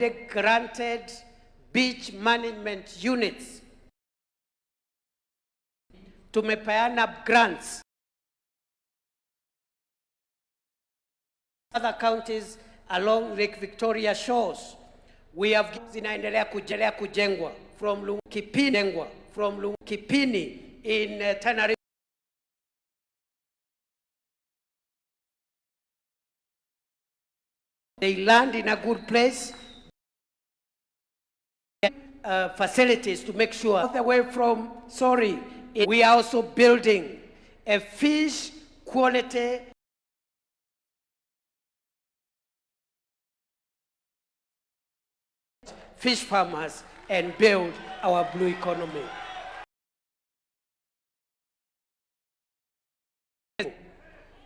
The granted beach management units. Tumepeana grants. Other counties along Lake Victoria shores, we have zinaendelea kujengwa from Kipini in Tana River. They land in a good place. Facilities to make sure all the way from we are also building a fish quality fish farmers and build our blue economy.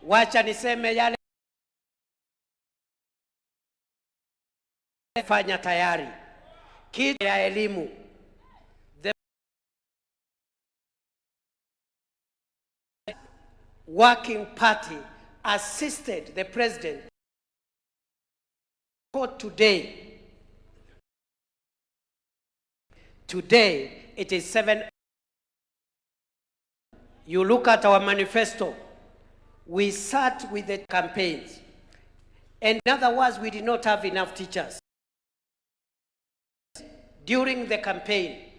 Wacha niseme yale fanya tayari kitu ya elimu. The working party assisted the president today. Today, it is 7. You look at our manifesto. We sat with the campaigns. And in other words, we did not have enough teachers. During the campaign,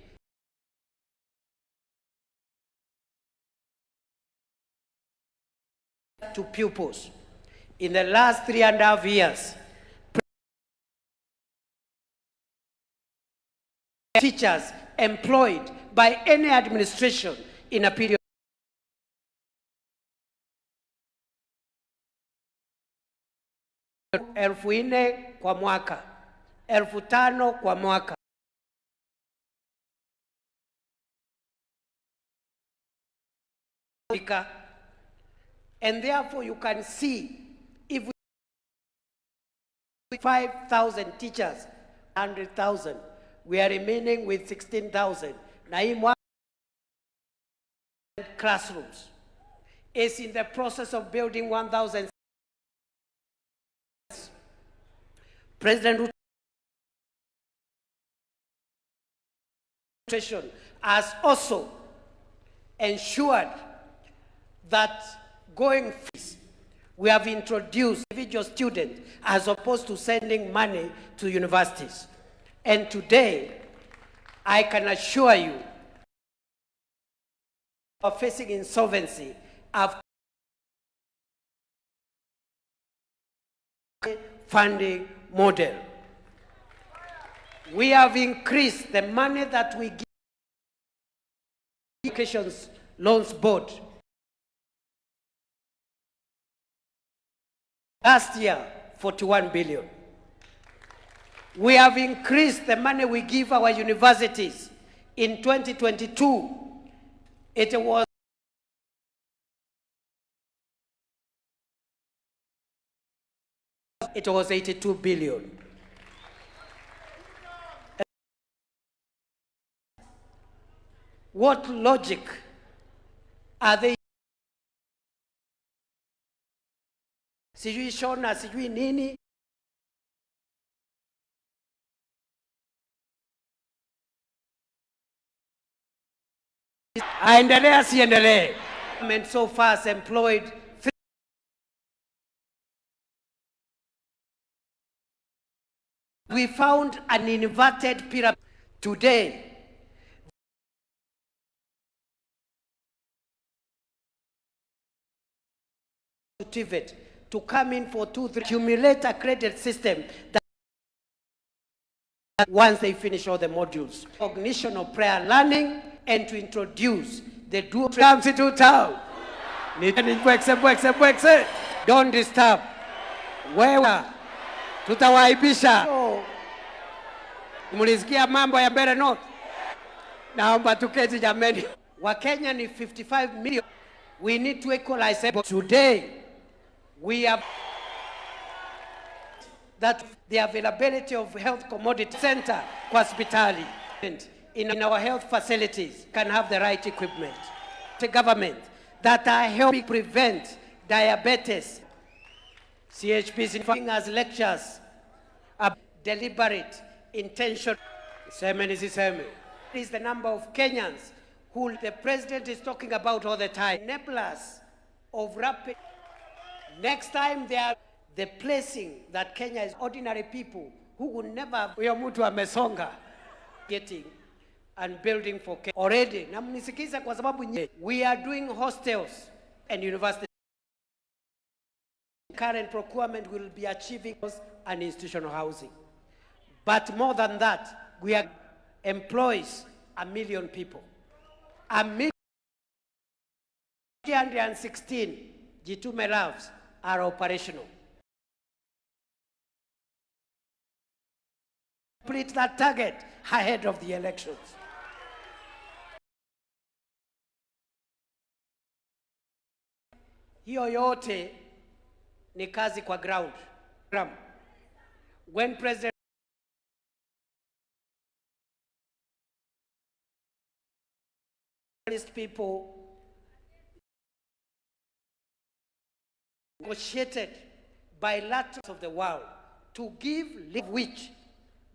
to pupils. In the last 3.5 years, teachers employed by any administration in a period elfu 4 kwa mwaka, 5,000 kwa mwaka. And therefore you can see if we 5,000 teachers, 100,000, we are remaining with 16,000. Naim classrooms is in the process of building 1,000. President Ruto has also ensured that going fees, we have introduced individual students as opposed to sending money to universities. And today, I can assure you, of facing insolvency of funding model. We have increased the money that we give Education Loans Board. Last year, 41 billion. We have increased the money we give our universities. In 2022, it was 82 billion. What logic are they? Sijui Shona, sijui nini. Aendelea siendelee. And so far has employed we found an inverted pyramid. Today, to come in for 2-3 accumulate a credit system that once they finish all the modules, cognition of prior learning, and to introduce the dual town. Don't disturb. Wewe tutawaibisha. Mulisikia mambo ya mbele not? Naomba tuketi jameni. Wakenya ni 55 million. We need to equalize. Today, we have that the availability of health commodity center hospitali in our health facilities can have the right equipment. The government that are helping prevent diabetes. CHPs as lectures are deliberate intention. It is the number of Kenyans who the president is talking about all the time. Enablers of rapid. Next time they are the placing that Kenya is ordinary people who would never getting and building for Kenya. Already, we are doing hostels and universities. Current procurement will be achieving an institutional housing. But more than that, we are employs 1 million people. 1,316 Jitume labs are operational. Complete that target ahead of the elections. Hiyo yote ni kazi kwa ground. When President people negotiated bilaterals of the world to give which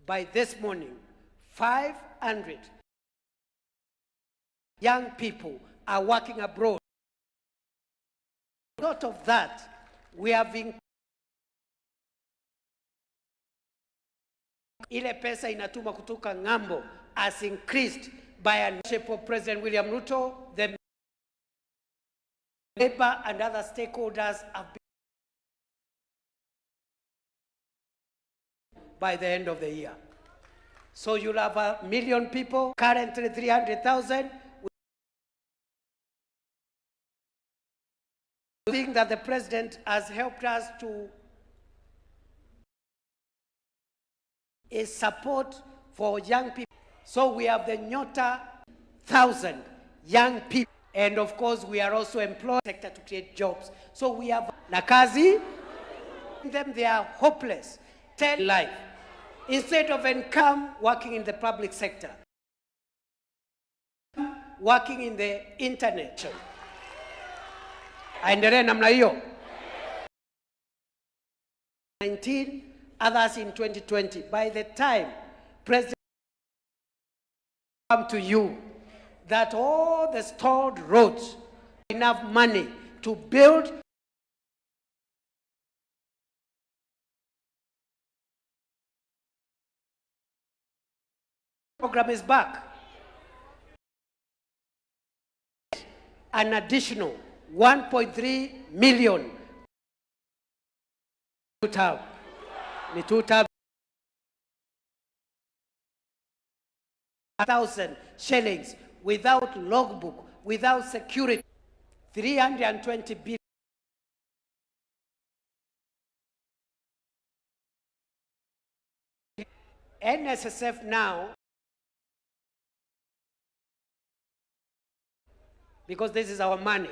by this morning 500 young people are working abroad. Out of that, we have been ile pesa inatuma kutoka ng'ambo has increased by a leadership of President William Ruto. The labor and other stakeholders have been by the end of the year. So you'll have 1 million people, currently 300,000. We think that the president has helped us to is support for young people. So we have the Nyota 1,000 young people. And of course, we are also employing sector to create jobs. So we have Nakazi, them they are hopeless, tell life. Instead of income, working in the public sector, working in the internet. Aendelee namna hiyo. 19, others in 2020. By the time President come to you that all the stalled roads enough money to build program is back. An additional 1.3 million thousand shillings without logbook, without security. 320 billion. NSSF now, because this is our money,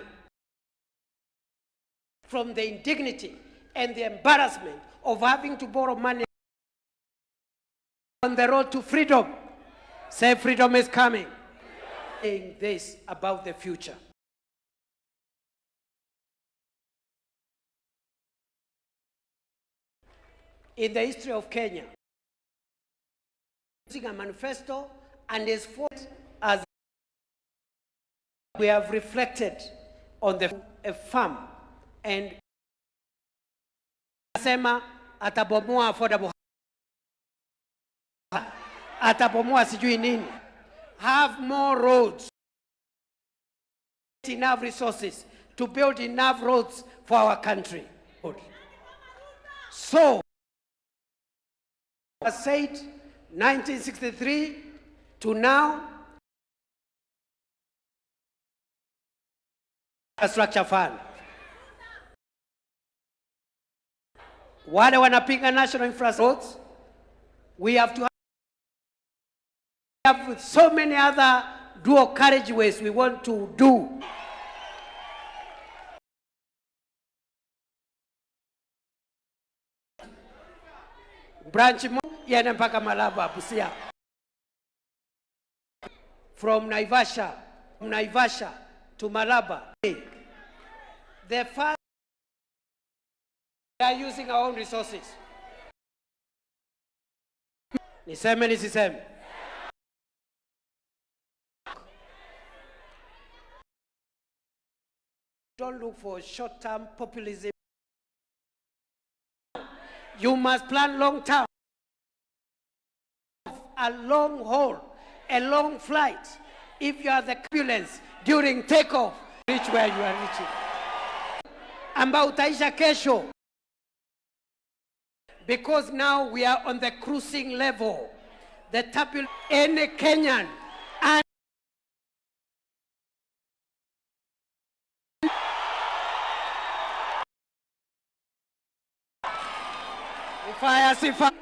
from the indignity and the embarrassment of having to borrow money on the road to freedom. Say freedom is coming. Saying this about the future. In the history of Kenya, using a manifesto and is fought as we have reflected on a farm and sema atabomoa affordable, atabomoa sijui nini, have more roads, enough resources to build enough roads for our country. So, I said 1963 to now, infrastructure fund. Wale wanapinga national infrastructure, we have to have with so many other dual carriageways we want to do. Branch yene mpaka Malaba, Busia. From Naivasha to Malaba. The first, we are using our own resources. Niseme nisiseme? Don't look for short-term populism. You must plan long-term. A long haul, a long flight. If you are the ambulance during takeoff, reach where you are reaching. Ambao utaisha kesho. Because now we are on the cruising level. The turbulence, any Kenyan and fire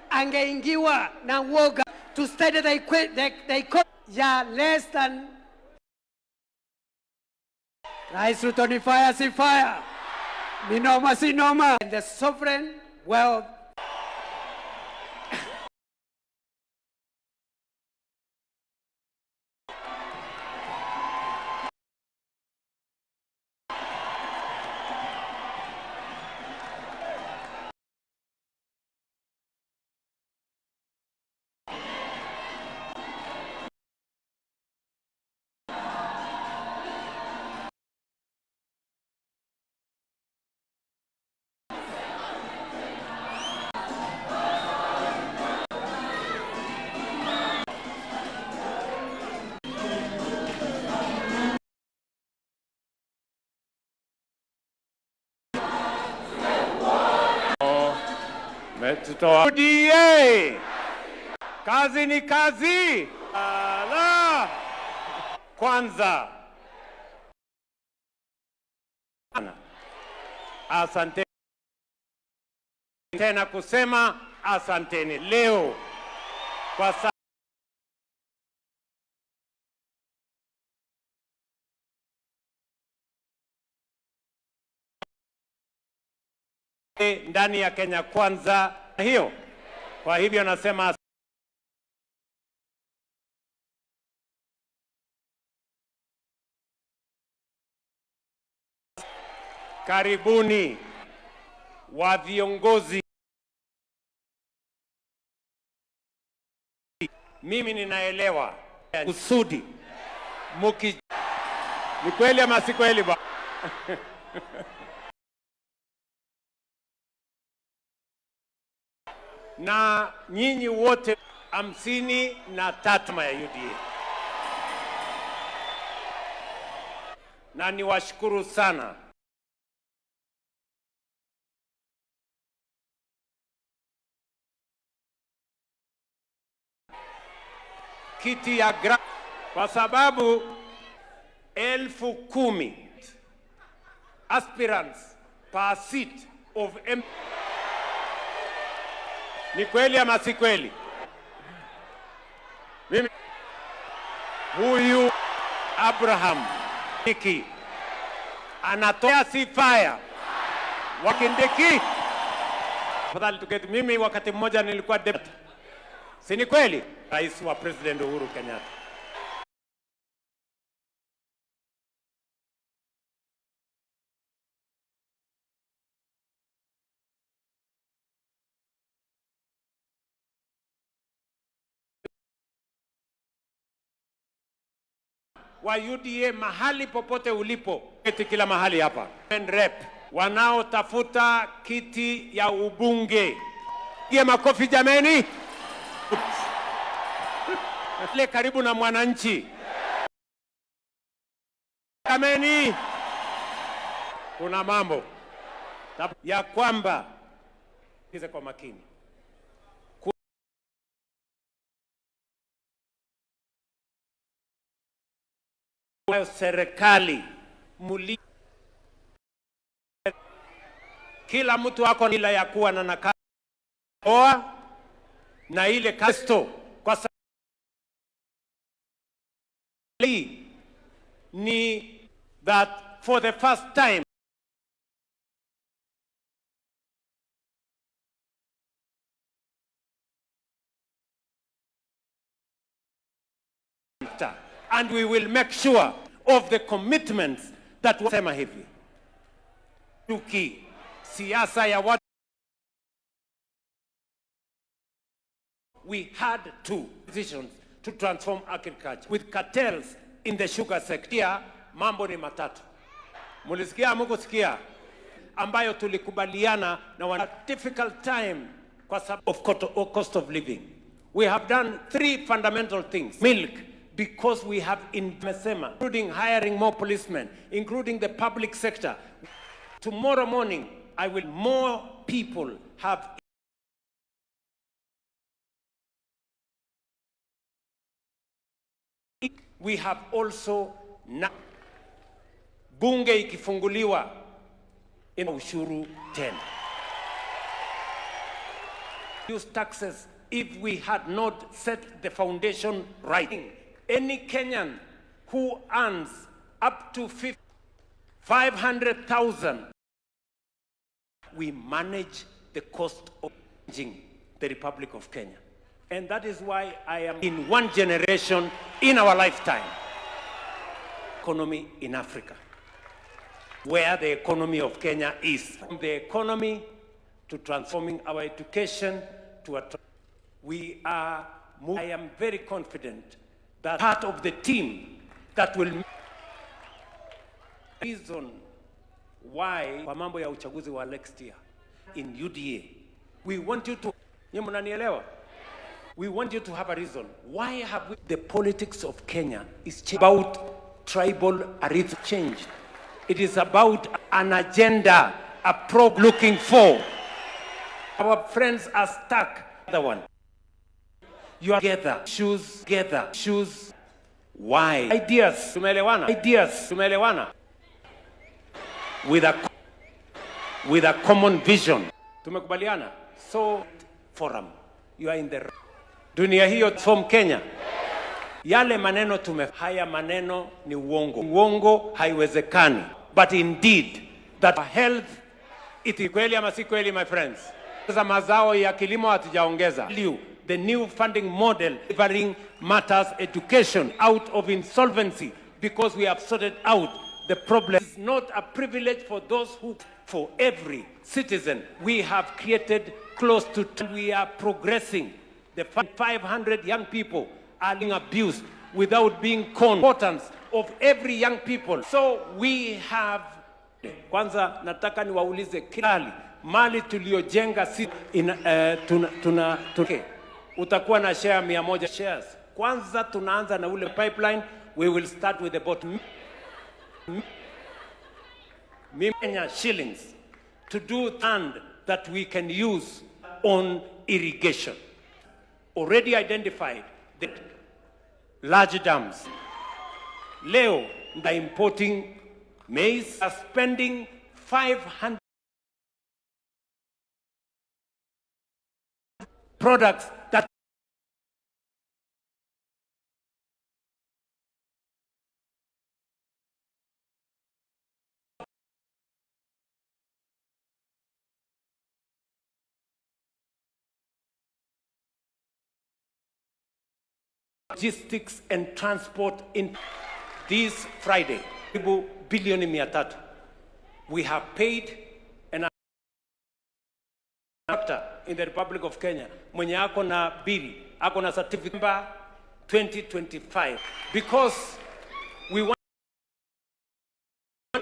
angeingiwa na woga to study the ya less than Rais Ruto ni fire si fire, minoma si noma. And the sovereign wealth UDA, kazi ni kazi. Ala. Kwanza, asante tena kusema asanteni leo kwa ndani ya Kenya Kwanza hiyo. Kwa hivyo nasema karibuni wa viongozi. Mimi ninaelewa kusudi ni kweli ama si kweli ba? Na nyinyi wote 53 ya UDA, na niwashukuru sana. Kiti ya kwa sababu 10,000 aspirants per seat of Ni kweli ama si kweli? Mimi huyu Abraham Kindiki anatoa sifaya wa Kindiki. Fadhali tuketi. Mimi wakati mmoja nilikuwa deputy. Si ni kweli? Rais wa President Uhuru Kenyatta. Wa UDA mahali popote ulipo, kiti kila mahali hapa. Rep wanaotafuta kiti ya ubunge, piga makofi jameni. Le karibu na mwananchi jameni. Kuna mambo ya kwamba kize kwa makini. Serikali kila mtu ako nila ya kuwa na nakala na ile kasto kwa sababu ni that for the first time and we will make sure of the commitments that wasema hivi. Tuki siasa ya watu we had two decisions to transform agriculture. With cartels in the sugar sector, mambo ni matatu. Mulisikia hamukusikia? Ambayo tulikubaliana na wana difficult time kwa sababu of cost of living. We have done three fundamental things. Milk, because we have including hiring more policemen, including the public sector. Tomorrow morning, more people have. We have also now bunge ikifunguliwa in ushuru 10. Use taxes if we had not set the foundation right. Any Kenyan who earns up to 500,000, we manage the cost of changing the Republic of Kenya. And that is why I am in one generation in our lifetime. Economy in Africa, where the economy of Kenya is. From the economy to transforming our education to we are moving. I am very confident that part of the team that will reason why kwa mambo ya uchaguzi wa next year in UDA. We want you to, we want you to have a reason. Why have we, the politics of Kenya is about tribal arithmetic changed. It is about an agenda, a probe looking for. Our friends are stuck. The one. You are together, choose. Why? Ideas, tumeelewana. With a common vision. Tumekubaliana. So, forum, you are in the dunia hiyo from Kenya. Yale maneno haya maneno ni uongo. Uongo haiwezekani. But indeed, that health, iti kweli ama si kweli, my friends. Sasa mazao ya kilimo hatujaongeza. The new funding model delivering matters education out of insolvency because we have sorted out the problem. It's not a privilege for those who, for every citizen, we have created close to, we are progressing. The 500 young people are being abused without being conned. Importance of every young people. So we have, kwanza nataka niwaulize kilali, mali tuliojenga si utakuwa na share 100 shares. Kwanza tunaanza na ule pipeline, we will start with about million shillings to do land that we can use on irrigation. Already identified the large dams. Leo, by importing maize, are spending 500 products that logistics and transport in this Friday, bilioni 300. We have paid an actor in the Republic of Kenya, mwenye ako na bili, ako na certificate 2025, because we want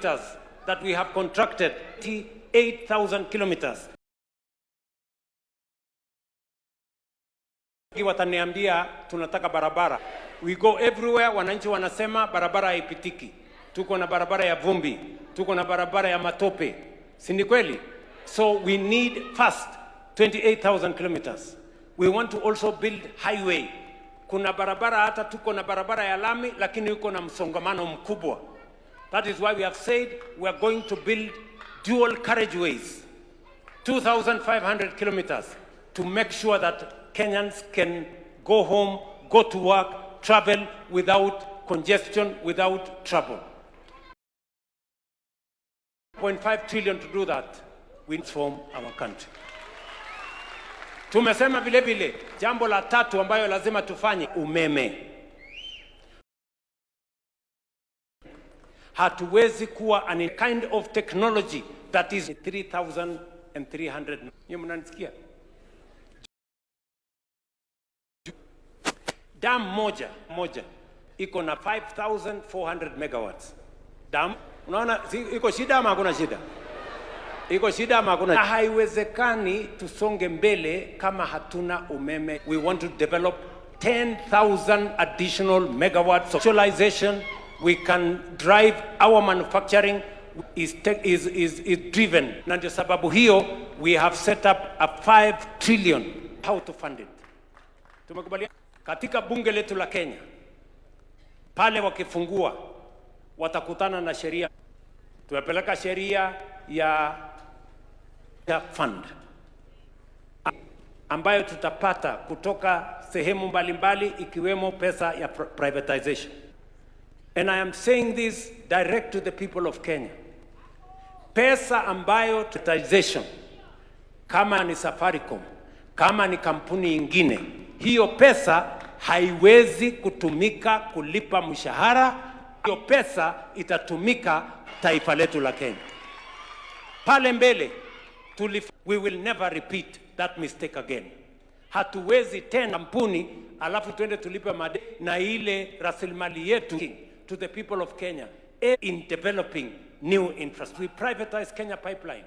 that we have contracted 8,000 kilometers. Wataniambia tunataka barabara. We go everywhere, wananchi wanasema barabara haipitiki. Tuko na barabara ya vumbi, tuko na barabara ya matope. Si ni kweli? So we need first 28,000 kilometers. We want to also build highway. Kuna barabara hata tuko na barabara ya lami lakini yuko na msongamano mkubwa. That is why we have said we are going to build dual carriageways, 2,500 kilometers, to make sure that Kenyans can go home, go to work, travel without congestion, without trouble. 0.5 trillion to do that, we transform our country. Tumesema vile vile, jambo la tatu ambayo lazima tufanye, umeme. Hatuwezi kuwa a kind of technology that is 3,300. Mnanisikia? Dam moja iko na 5,400 megawatts. Dam, unaona iko shida ama hakuna shida? Iko shida ama hakuna? Haiwezekani tusonge mbele kama hatuna umeme. We want to develop 10,000 additional megawatts of socialization. We can drive our manufacturing is driven. Na ndio sababu hiyo we have set up a 5 trillion how to fund it. Tumekubaliana katika bunge letu la Kenya, pale wakifungua watakutana na sheria. Tumepeleka sheria ya fund ambayo tutapata kutoka sehemu mbalimbali ikiwemo pesa ya privatization. And I am saying this direct to the people of Kenya. Pesa ambayo privatization, kama ni Safaricom, kama ni kampuni ingine, hiyo pesa haiwezi kutumika kulipa mshahara. Hiyo pesa itatumika taifa letu la Kenya. Pale mbele we will never repeat that mistake again. Hatuwezi tena kampuni alafu tuende tulipe madeni na ile rasilimali yetu to the people of Kenya in developing new infrastructure. We privatize Kenya Pipeline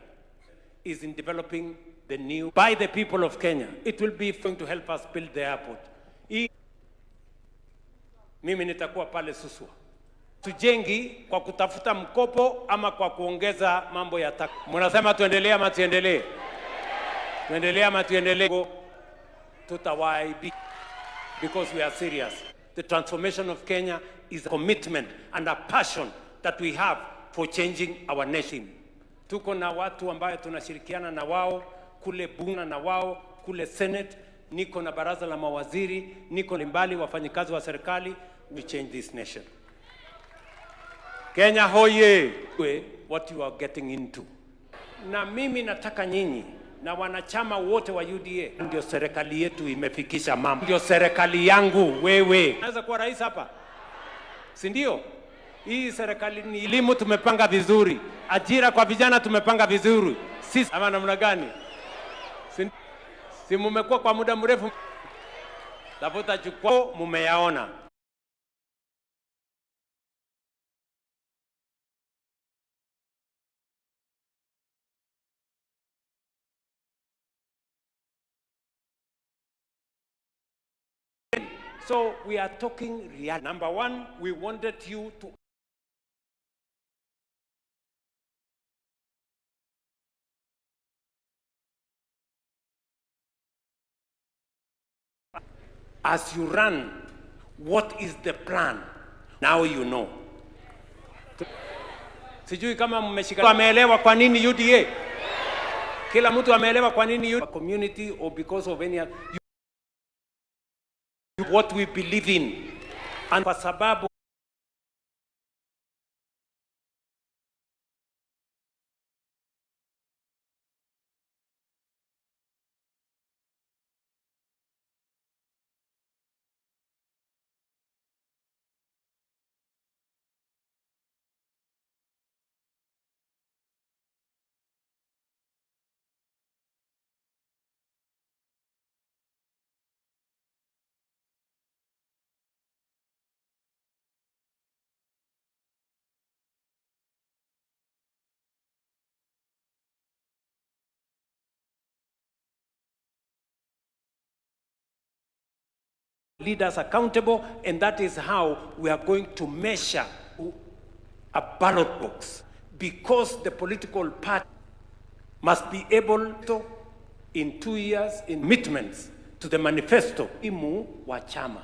is in developing the new by the people of Kenya. It will be going to help us build the airport. Mimi nitakuwa pale Suswa. Tujengi kwa kutafuta mkopo ama kwa kuongeza mambo ya taka. Mnasema tuendelee ama tuendelee? Tuendelee ama tuendelee? Tutawaibi because we are serious. The transformation of Kenya is a commitment and a passion that we have for changing our nation. Tuko na watu ambayo tunashirikiana na wao kule bunge na wao kule Senate, niko na baraza la mawaziri, niko mbali wafanyikazi wa serikali. We change this nation. Kenya hoye, what you are getting into. Na mimi nataka nyinyi na wanachama wote wa UDA, ndio serikali yetu imefikisha mambo. Ndio serikali yangu wewe. Naweza kuwa rais hapa? Si ndio? Hii serikali ni elimu tumepanga vizuri. Ajira kwa vijana tumepanga vizuri. Sisi ama namna gani? Si mmekuwa kwa muda mrefu. Tafuta jukwaa mumeyaona. So we are talking real. Number one, we wanted you to as you run, what is the plan? Now you know. Sijui kama mmeshika ameelewa kwa nini UDA. Kila mtu ameelewa kwa nini UDA community or because of any what we believe in. And kwa sababu leaders accountable, and that is how we are going to measure a ballot box, because the political party must be able to, in 2 years, in commitments to the manifesto imu wa chama.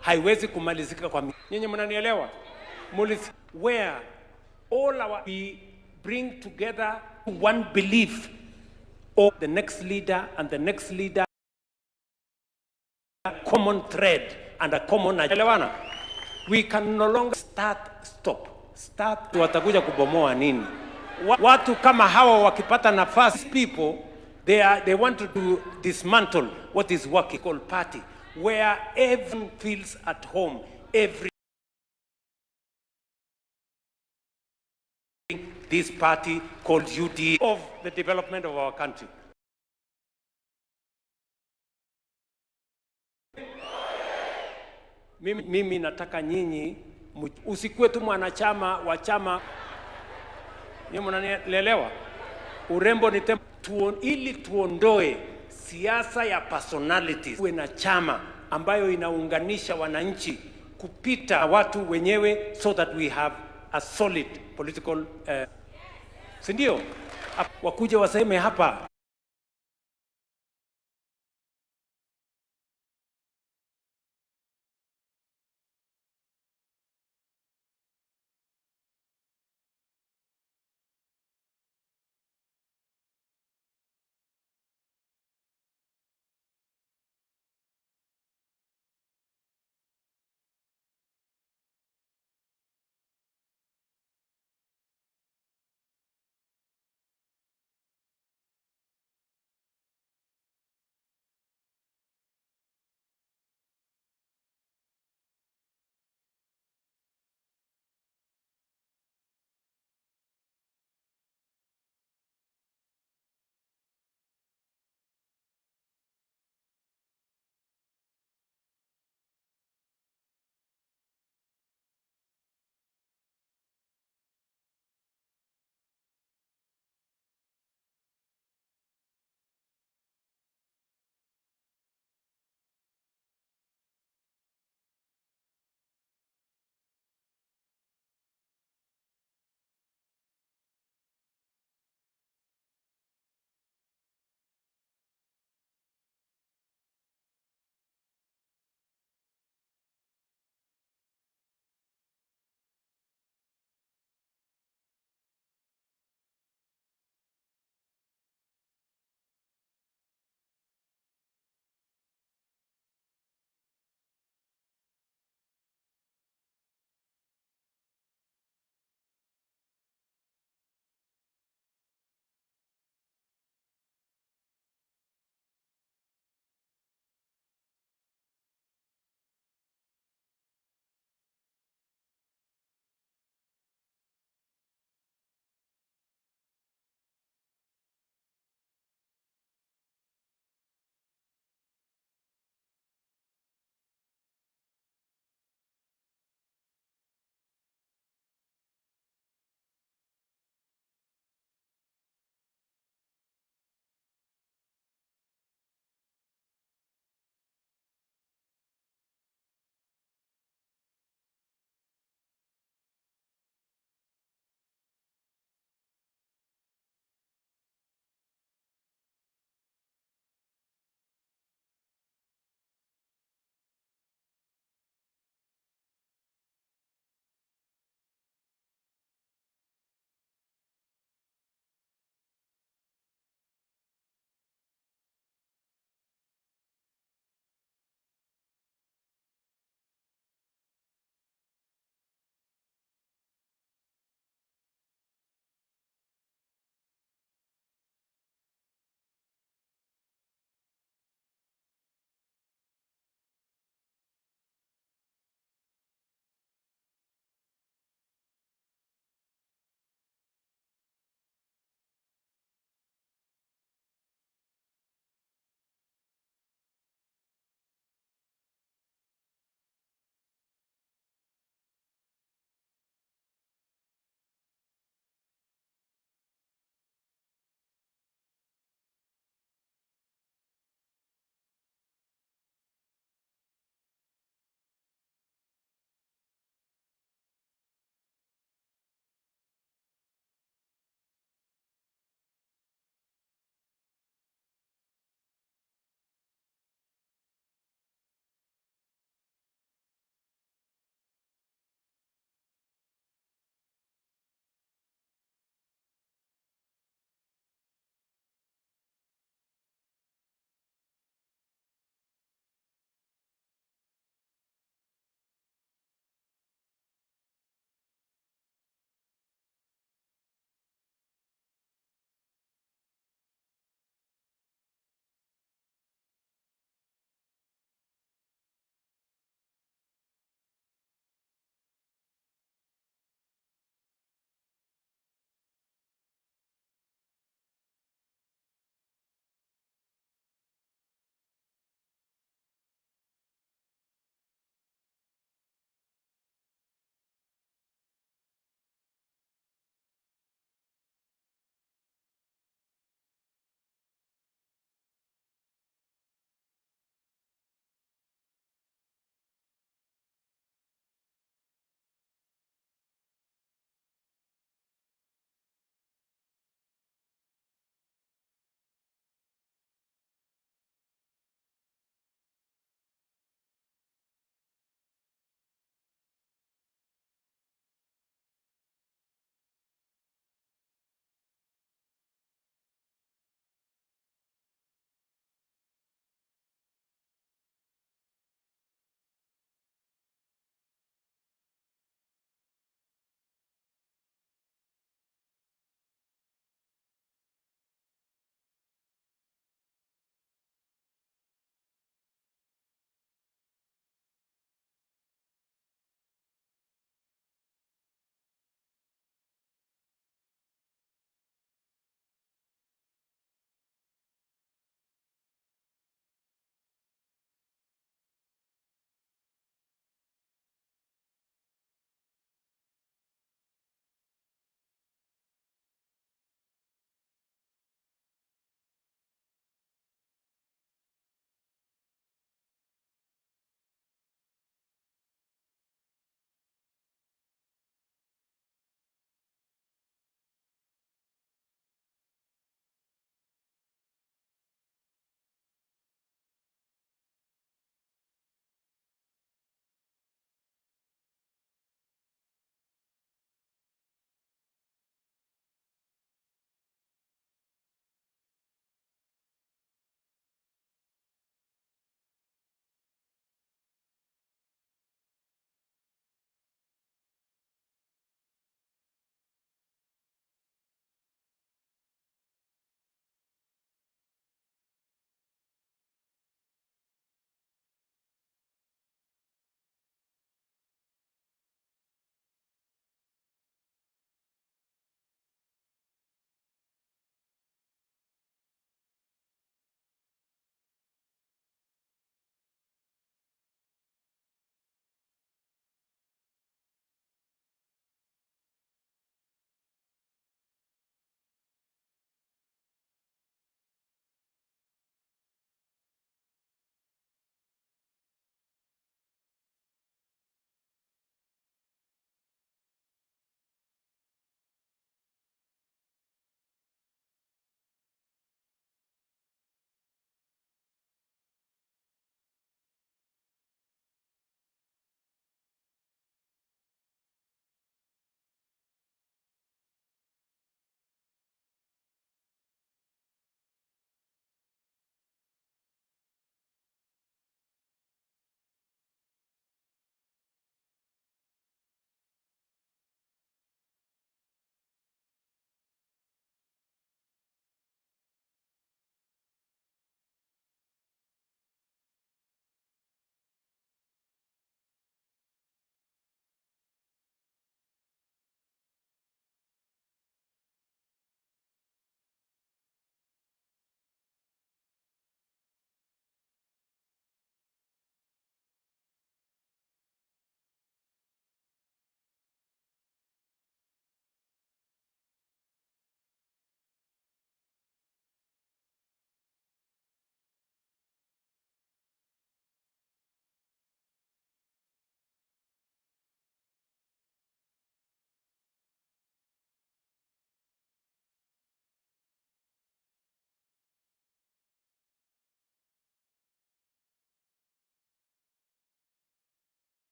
Haiwezi kumalizika kwa nyinyi mnanielewa? Where all we bring together one belief of the next leader and the next leader, common thread and a common agenda. We can no longer stop. Watakuja kubomoa nini? Watu kama hawa wakipata nafasi, people they want to dismantle what is working called party, where everyone feels at home. This party called UDA of the development of our country. Mimi nataka nyinyi usikuwe tu mwanachama wa chama. Nyinyi mnanielewa? Urembo ni ili tuondoe siasa ya personalities. Uwe na chama ambayo inaunganisha wananchi kupita watu wenyewe, so that we have a solid political sindio? Wakuja waseme hapa